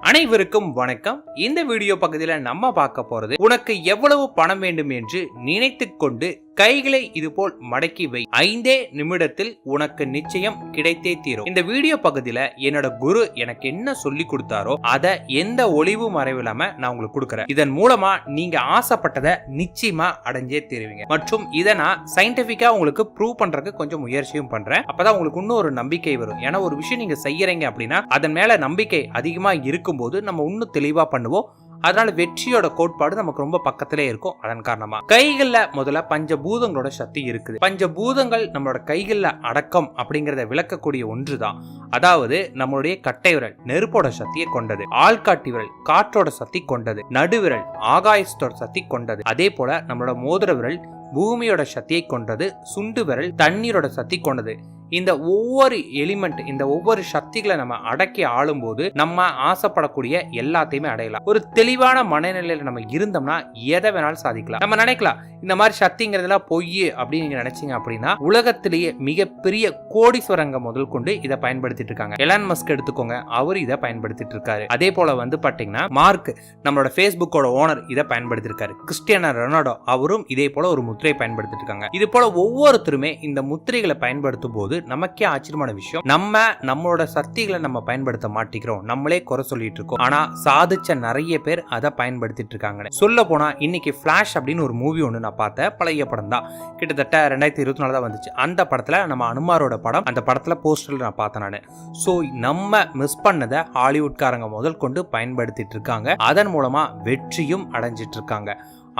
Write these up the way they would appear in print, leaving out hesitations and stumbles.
அனைவருக்கும் வணக்கம். இந்த வீடியோ பகுதியில் நம்ம பார்க்க போறது, உனக்கு எவ்வளவு பணம் வேண்டும் என்று நினைத்து கொண்டு கைகளை இதுபோல் மடக்கி வை, 5 நிமிடத்தில் உனக்கு நிச்சயம் கிடைத்தே தீரும். இந்த வீடியோ பகுதியில என்னோட குரு எனக்கு என்ன சொல்லி கொடுத்தாரோ அதை எந்த ஒளிவு மறைவில்லாம நான் உங்களுக்கு கொடுக்குறேன். இதன் மூலமா நீங்க ஆசைப்பட்டதை நிச்சயமா அடைஞ்சே தீருவீங்க. மற்றும் இதை நான் சயின்டிபிக்கா உங்களுக்கு ப்ரூவ் பண்றதுக்கு கொஞ்சம் முயற்சியும் பண்றேன். அப்பதான் உங்களுக்கு இன்னும் ஒரு நம்பிக்கை வரும். ஏன்னா ஒரு விஷயம் நீங்க செய்யறீங்க அப்படின்னா அதன் மேல நம்பிக்கை அதிகமா இருக்கும்போது நம்ம இன்னும் தெளிவா பண்ணுவோம். அதனால வெற்றியோட கோட்பாடு நமக்கு ரொம்ப பக்கத்திலே இருக்கும். அதன் காரணமா கைகள்ல முதல்ல பஞ்சபூதங்களோட சக்தி இருக்குது. பஞ்சபூதங்கள் நம்மளோட கைகள்ல அடக்கம் அப்படிங்கறத விளக்கக்கூடிய ஒன்றுதான். அதாவது நம்மளுடைய கட்டை விரல் நெருப்போட சக்தியை கொண்டது, ஆள்காட்டி விரல் காற்றோட சக்தி கொண்டது, நடுவிரல் ஆகாயத்தோட சக்தி கொண்டது, அதே போல நம்மளோட மோதிர விரல் பூமியோட சக்தியை கொண்டது, சுண்டு விரல் தண்ணீரோட சக்தி கொண்டது. இந்த ஒவ்வொரு எலிமெண்ட், இந்த ஒவ்வொரு சக்திகளை நம்ம அடக்கி ஆளும்போது நம்ம ஆசைப்படக்கூடிய எல்லாத்தையுமே அடையலாம். ஒரு தெளிவான மனநிலையில நம்ம இருந்தோம்னா எதை வேணாலும் சாதிக்கலாம். நம்ம நினைக்கலாம் இந்த மாதிரி சக்திங்கிறதுலாம் பொய் அப்படின்னு நீங்க நினைச்சீங்க அப்படின்னா, உலகத்திலேயே மிகப்பெரிய கோடீஸ்வரங்க முதல் கொண்டு இதை பயன்படுத்திட்டு இருக்காங்க. எலான் மஸ்க் எடுத்துக்கோங்க, அவர் இதை பயன்படுத்திட்டு இருக்காரு. அதே போல பாத்தீங்கன்னா மார்க், நம்மளோட பேஸ்புக்கோட ஓனர், இதை பயன்படுத்தி இருக்காரு. கிறிஸ்டியானோ ரொனால்டோ அவரும் இதே போல ஒரு முத்திரையை பயன்படுத்திட்டு இருக்காங்க. இது போல ஒவ்வொருத்தருமே இந்த முத்திரைகளை பயன்படுத்தும் போது நமக்கே ஆச்சரியமான விஷயம், நம்மளோட சக்திகளை நம்ம பயன்படுத்த மாட்டேங்கிறோம், நம்மளே குறை சொல்லிட்டு இருக்கோம். ஆனா சாதிச்ச நிறைய பேர் அதை பயன்படுத்திட்டு இருக்காங்க. சொல்ல போனா இன்னைக்கு ஃபிளாஷ் அப்படின்னு ஒரு மூவி ஒன்று நான் பார்த்தேன். பழைய படம் தான், கிட்டத்தட்ட 2024 தான் வந்துச்சு. அந்த படத்துல நம்ம அனுமாரோட படம், அந்த படத்துல போஸ்டர்ல நான் பார்த்தேன் நானு. சோ நம்ம மிஸ் பண்ணதை ஹாலிவுட்காரங்க முதல் கொண்டு பயன்படுத்திட்டு இருக்காங்க. அதன் மூலமா வெற்றியும் அடைஞ்சிட்டு இருக்காங்க.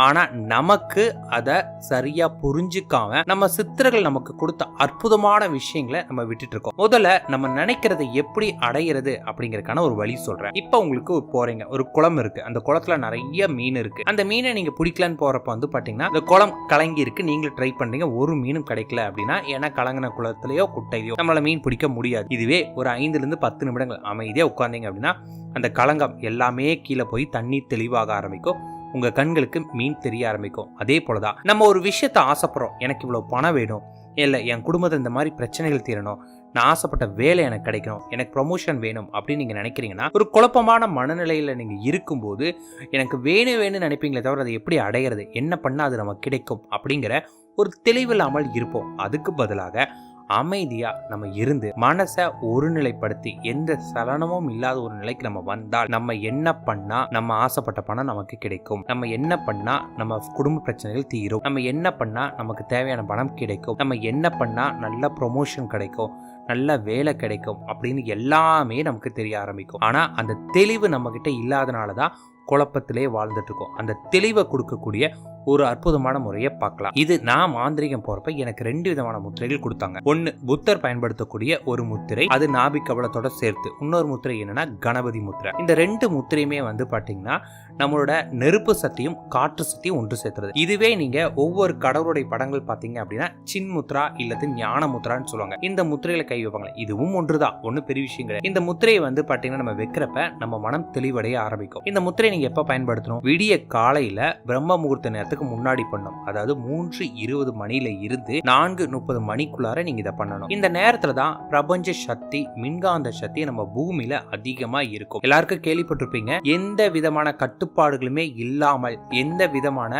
ஆனா நமக்கு அதை சரியா புரிஞ்சுக்காம நம்ம சித்தர்கள் நமக்கு கொடுத்த அற்புதமான விஷயங்களை நம்ம விட்டுட்டு இருக்கோம். முதல்ல நம்ம நினைக்கிறத எப்படி அடையிறது அப்படிங்கறதுக்கான ஒரு வழி சொல்றேன். இப்ப உங்களுக்கு போறீங்க, ஒரு குளம் இருக்கு, அந்த குளத்துல நிறைய மீன் இருக்கு. அந்த மீனை நீங்க பிடிக்கலான்னு போறப்ப பாத்தீங்கன்னா இந்த குளம் கலங்கி இருக்கு, நீங்களும் ட்ரை பண்றீங்க, ஒரு மீனும் கிடைக்கல அப்படின்னா, ஏன்னா கலங்கின குளத்திலேயோ குட்டையிலயோ நம்மளால மீன் பிடிக்க முடியாது. இதுவே ஒரு 5 to 10 நிமிடங்கள் அமைதியா உட்கார்ந்தீங்க அப்படின்னா அந்த கலங்கம் எல்லாமே கீழே போய் தண்ணீர் தெளிவாக ஆரம்பிக்கும், உங்க கண்களுக்கு மீன் தெரிய ஆரம்பிக்கும். அதே போலதான் நம்ம ஒரு விஷயத்த ஆசைப்படுறோம், எனக்கு இவ்வளவு பணம் வேணும், இல்ல என் குடும்பத்தில் இந்த மாதிரி பிரச்சனைகள் தீரணும், நான் ஆசைப்பட்ட வேலை எனக்கு கிடைக்கணும், எனக்கு ப்ரொமோஷன் வேணும் அப்படின்னு நீங்க நினைக்கிறீங்கன்னா, ஒரு குழப்பமான மனநிலையில நீங்க இருக்கும்போது எனக்கு வேணும்னு நினைப்பீங்களே தவிர அதை எப்படி அடையிறது, என்ன பண்ணா அது நமக்கு கிடைக்கும் அப்படிங்கிற ஒரு தெளிவில்லாமல் இருப்போம். அதுக்கு பதிலாக அமைதியா நம்ம இருந்து மனசை ஒருநிலைப்படுத்தி எந்த சலனமும் இல்லாத ஒரு நிலைக்கு நம்ம வந்தால், நம்ம என்ன பண்ணா நம்ம ஆசைப்பட்ட பணம் நமக்கு கிடைக்கும், நம்ம என்ன பண்ணா நம்ம குடும்ப பிரச்சனைகள் தீரும், நம்ம என்ன பண்ணா நமக்கு தேவையான பணம் கிடைக்கும், நம்ம என்ன பண்ணா நல்ல ப்ரொமோஷன் கிடைக்கும், நல்ல வேலை கிடைக்கும் அப்படின்னு எல்லாமே நமக்கு தெரிய ஆரம்பிக்கும். ஆனா அந்த தெளிவு நம்ம கிட்ட இல்லாதனாலதான் குழப்பத்திலே வாழ்ந்துட்டு இருக்கோம். அந்த தெளிவை கொடுக்கக்கூடிய ஒரு அற்புதமான முறையை பார்க்கலாம். இது நான் மாந்திரிகம் போறப்ப எனக்கு 2 விதமான முத்திரைகள் கொடுத்தாங்க. ஒன்னு புத்தர் பயன்படுத்தக்கூடிய ஒரு முத்திரை, அது நாபி கவலத்தோட சேர்த்து. இன்னொரு முத்திரை என்னன்னா கணபதி முத்திரை. இந்த 2 முத்திரையுமே பாத்தீங்கன்னா நம்மளோட நெருப்பு சக்தியும் காற்று சக்தியும் ஒன்று சேர்த்துறது. இதுவே நீங்க ஒவ்வொரு கடவுளுடைய படங்கள் பாத்தீங்க அப்படின்னா சின் முத்ரா இல்லது ஞான முத்ரான்னு சொல்லுவாங்க. இந்த முத்திரைகளை கை வைப்பாங்க. இதுவும் ஒன்றுதான், ஒன்னும் பெரிய விஷயம் கிடையாது. இந்த முத்திரையை பாத்தீங்கன்னா நம்ம வைக்கிறப்ப நம்ம மனம் தெளிவடைய ஆரம்பிக்கும். இந்த முத்திரை நீங்க எப்ப பயன்படுத்தணும், விடிய காலையில பிரம்ம முகூர்த்த நேரத்துக்கு முன்னாடி பண்ணும். அதாவது 3:20 மணில இருந்து 4:30 மணிக்குள்ளார நீங்க இதை பண்ணணும். இந்த நேரத்துல தான் பிரபஞ்ச சக்தி, மின்காந்த சக்தி நம்ம பூமியில அதிகமா இருக்கும். எல்லாருக்கும் கேள்விப்பட்டிருப்பீங்க, எந்த விதமான கட்டுப்பாடுகளுமே இல்லாமல், எந்த விதமான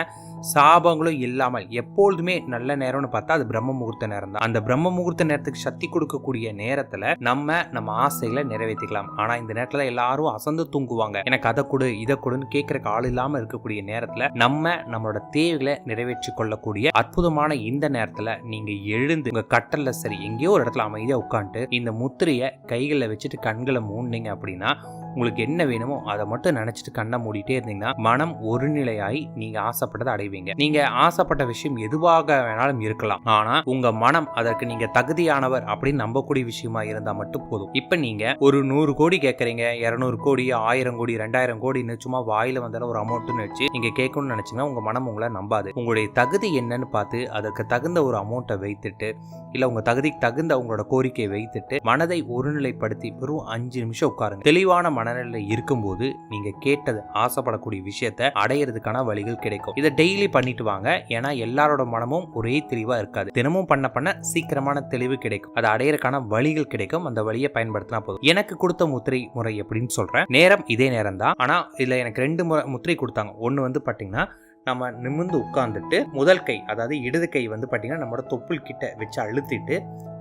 சாபங்களும் இல்லாமல் எப்பொழுதுமே நல்ல நேரம்னு பார்த்தா அது பிரம்ம முகூர்த்த நேரம் தான். அந்த பிரம்ம முகூர்த்த நேரத்துக்கு சக்தி கொடுக்கக்கூடிய நேரத்துல நம்ம ஆசைகளை நிறைவேற்றிக்கலாம். ஆனா இந்த நேரத்துல எல்லாரும் அசந்து தூங்குவாங்க, எனக்கு அதை கொடு இதை கொடுன்னு கேட்கறக்கு ஆள் இல்லாம இருக்கக்கூடிய நேரத்துல நம்மளோட தேவைகளை நிறைவேற்றி கொள்ளக்கூடிய அற்புதமான இந்த நேரத்துல நீங்க எழுந்து உங்க கட்டல்ல சரி எங்கேயோ ஒரு இடத்துல அமைதியா உட்காந்துட்டு இந்த முத்திரையை கைகளில் வச்சுட்டு கண்களை மூடினீங்க அப்படின்னா, உங்களுக்கு என்ன வேணுமோ அதை மட்டும் நினைச்சிட்டு கண்ணை மூடிட்டே இருந்தீங்கன்னா மனம் ஒருநிலையாய் நீங்க ஆசைப்பட்டதை அடைவீங்க. நீங்க ஆசைப்பட்ட விஷயம் எதுவாக வேணாலும் இருக்கலாம், ஆனா உங்க மனம் அதற்கு நீங்க தகுதியானவர் அப்படின்னு நம்பக்கூடிய விஷயமா இருந்தா மட்டும் போதும். இப்ப நீங்க ஒரு 100 கோடி கேட்கறீங்க, 200 கோடி 1000 கோடி 2000 கோடின்னு சும்மா வாயில வந்தாலும் ஒரு அமௌண்ட்னு வச்சு நீங்க கேட்கணும்னு நினைச்சீங்கன்னா உங்க மனம் உங்களை நம்பாது. உங்களுடைய தகுதி என்னன்னு பார்த்து அதற்கு தகுந்த ஒரு அமௌண்ட்டை வைத்துட்டு, இல்ல உங்க தகுதிக்கு தகுந்த உங்களோட கோரிக்கையை வைத்துட்டு மனதை ஒருநிலைப்படுத்தி வெறும் 5 நிமிஷம் உட்காருங்க. தெளிவான மனநிலை இருக்கும்போது நீங்க கேட்டது ஆசைப்படக்கூடிய விஷயத்த அடையிறதுக்கான வழிகள் கிடைக்கும். இதை டெய்லி பண்ணிட்டு வாங்க. ஏன்னா எல்லாரோட மனமும் ஒரே தெளிவா இருக்காது. தினமும் பண்ண சீக்கிரமான தெளிவு கிடைக்கும். அதை அடையிறதுக்கான வழிகள் கிடைக்கும். அந்த வழியை பயன்படுத்தினா போதும். எனக்கு கொடுத்த முத்திரை முறை எப்படின்னு சொல்றேன். நேரம் இதே நேரம் தான். ஆனா இதுல எனக்கு 2 முத்திரை கொடுத்தாங்க. ஒன்னு வந்து பாத்தீங்கன்னா நம்ம நிமிர்ந்து உட்கார்ந்துட்டு முதல் கை, அதாவது இடது கை வந்து பாத்தீங்கன்னா நம்மளோட தொப்புள் கிட்ட வச்சு அழுத்திட்டு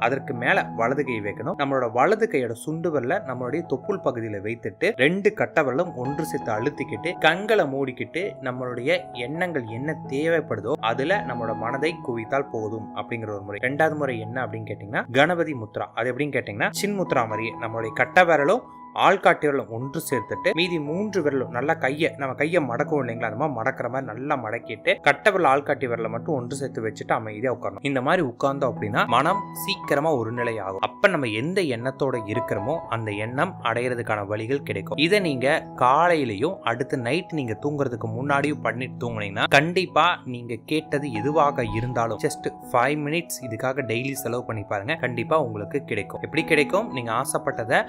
அதற்கு மேல வலது கை வைக்கணும். நம்மளோட வலது கையோட சுண்டு விரல நம்மளுடைய தொப்புள் பகுதியில வைத்துட்டு 2 கட்டை விரலும் ஒன்று சேர்த்து அழுத்திக்கிட்டு கண்களை மூடிக்கிட்டு நம்மளுடைய எண்ணங்கள் என்ன தேவைப்படுதோ அதுல நம்மளோட மனதை குவித்தால் போதும் அப்படிங்கிற ஒரு முறை. 2வது முறை என்ன அப்படின்னு கேட்டீங்கன்னா கணபதி முத்ரா. அது எப்படின்னு கேட்டீங்கன்னா சின் முத்ரா மாதிரியே நம்மளுடைய கட்டை விரலும் ஆள்காட்டி விரலும் ஒன்று சேர்த்துட்டு மீதி 3 விரலும் நல்லா நம்ம கையை மடக்கும் இல்லைங்களா, அந்த மாதிரி மடக்கிற மாதிரி நல்லா மடக்கிட்டு கட்டை விரல் ஆள்காட்டி விரலை மட்டும் ஒன்று சேர்த்து வச்சுட்டு அமைதியா உட்காரணும். இந்த மாதிரி உட்கார்ந்தோம் அப்படின்னா மனம் சீக்கிரமா ஒரு நிலை ஆகும். அப்ப நம்ம எந்த எண்ணத்தோட இருக்கிறோமோ அந்த எண்ணம் அடையிறதுக்கான வழிகள் கிடைக்கும். இதை நீங்க காலையிலையும் அடுத்து நைட் நீங்க தூங்குறதுக்கு முன்னாடியும் பண்ணிட்டு தூங்குனீங்கன்னா கண்டிப்பா நீங்க கேட்டது எதுவாக இருந்தாலும் ஜஸ்ட் 5 மினிட்ஸ் இதுக்காக டெய்லி செலவு பண்ணி பாருங்க. கண்டிப்பா உங்களுக்கு கிடைக்கும். எப்படி கிடைக்கும்? நீங்க ஆசைப்பட்டதை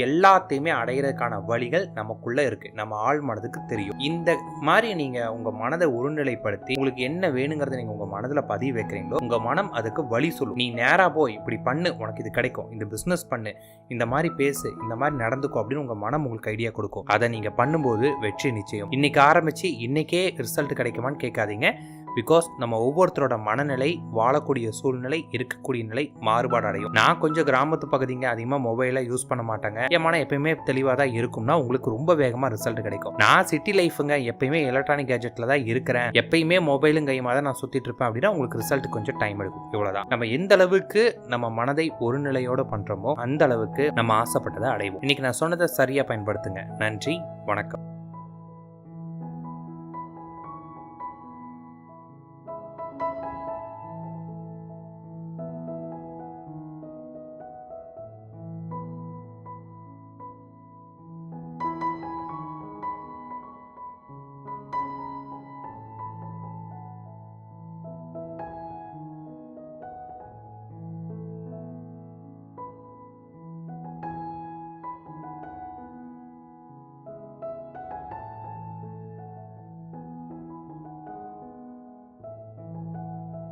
எல்லாத்தையுமே அடையிறதுக்கான வழிகள் நமக்குள்ள இருக்கு. நம்ம ஆள் மனதுக்கு தெரியும். இந்த மாதிரி நீங்க உங்க மனதை ஒருநிலைப்படுத்தி உங்களுக்கு என்ன வேணுங்கிறத நீங்க உங்க மனதுல பதிவு வைக்கிறீங்களோ உங்க மனம் அதுக்கு வழி சொல்லும். நீ நேரா போய் இப்படி பண்ணு, உனக்கு இது கிடைக்கும், இந்த பிசினஸ் பண்ணு, இந்த மாதிரி பேசு, இந்த மாதிரி நடந்துக்கும் அப்படின்னு உங்க மனம் உங்களுக்கு ஐடியா கொடுக்கும். அதை நீங்க பண்ணும்போது வெற்றி நிச்சயம். இன்னைக்கு ஆரம்பிச்சு இன்னைக்கே ரிசல்ட் கிடைக்குமான்னு கேட்காதீங்க. பிகாஸ் நம்ம ஒவ்வொருத்தரோட மனநிலை, வாழக்கூடிய சூழ்நிலை, இருக்கக்கூடிய நிலை மாறுபாடு அடையும். நான் கொஞ்சம் கிராமத்து பகுதிங்க, அதிகமாக மொபைலை யூஸ் பண்ண மாட்டாங்க. என் மனம் எப்பயுமே தெளிவாக தான் இருக்கும்னா உங்களுக்கு ரொம்ப வேகமாக ரிசல்ட் கிடைக்கும். நான் சிட்டி லைஃபுங்க, எப்பயுமே எலக்ட்ரானிக் கேஜெட்டில் தான் இருக்கிறேன், எப்பயுமே மொபைலும் கையுமா தான் நான் சுற்றிட்டு இருப்பேன் அப்படின்னா உங்களுக்கு ரிசல்ட் கொஞ்சம் டைம் எடுக்கும். இவ்வளோதான். நம்ம எந்த அளவுக்கு நம்ம மனதை ஒரு நிலையோடு பண்ணுறோமோ அந்த அளவுக்கு நம்ம ஆசைப்பட்டதை அடைவோம். இன்னைக்கு நான் சொன்னதை சரியாக பயன்படுத்துங்க. நன்றி, வணக்கம்.